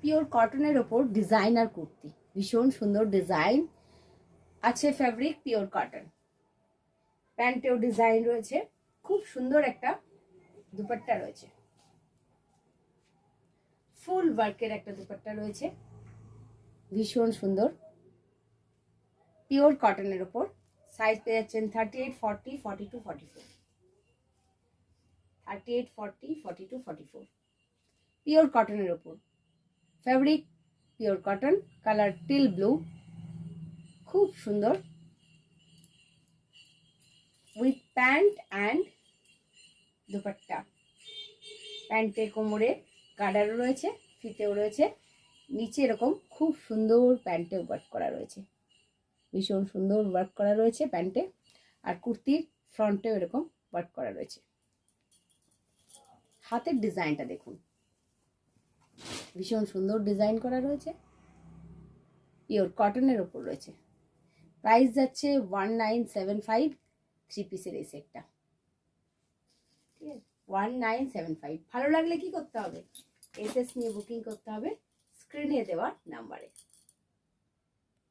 Pure কটনের ওপর designer kurti, ভীষণ সুন্দর ডিজাইন আছে, ফ্যাব্রিক পিওর কটন, প্যান্টেও ডিজাইন রয়েছে, খুব সুন্দর একটা দুপাট্টা রয়েছে, ফুল ওয়ার্কের একটা দুপাট্টা রয়েছে, ভীষণ সুন্দর পিওর কটনের ওপর। সাইজ পেয়ে যাচ্ছেন 38, 40, 42, 44, 38, 40, 42, 44, পিওর কটনের ওপর, fabric pure cotton, colour teal blue, খুব সুন্দর, উইথ প্যান্ট অ্যান্ড দুপাট্টা। প্যান্টে কোমরে গার্ডারও রয়েছে, ফিতেও রয়েছে, নিচে এরকম খুব সুন্দর প্যান্টে ওয়ার্ক করা রয়েছে, ভীষণ সুন্দর ওয়ার্ক করা রয়েছে প্যান্টে, আর কুর্তির ফ্রন্টেও এরকম ওয়ার্ক করা রয়েছে। হাতের ডিজাইনটা দেখুন, ভীষণ সুন্দর ডিজাইন করা রয়েছে, পিওর কটনের ওপর রয়েছে। প্রাইস যাচ্ছে 1975, 3 পিসের এই সেটটা, ঠিক আছে, 1975। ভালো লাগলে কি করতে হবে? এসএস নিয়ে বুকিং করতে হবে স্ক্রিনে দেওয়া নাম্বারে।